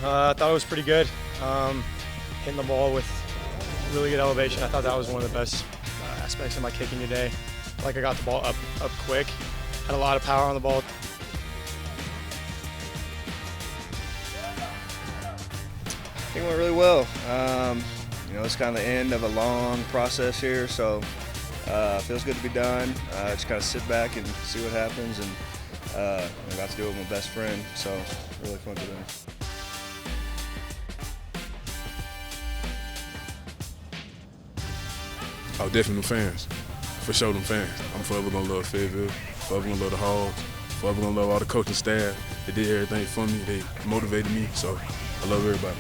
I thought it was pretty good. Hitting the ball with really good elevation. I thought that was one of the best aspects of my kicking today. Like I got the ball up quick, had a lot of power on the ball. I think it went really well. It's kind of the end of a long process here, so it feels good to be done. Just kind of sit back and see what happens, and I got to do it with my best friend, so really fun today. Oh, definitely them fans. For sure, them fans. I'm forever gonna love Fayetteville, forever gonna love the Hogs, forever gonna love all the coaching staff. They did everything for me. They motivated me, so I love everybody.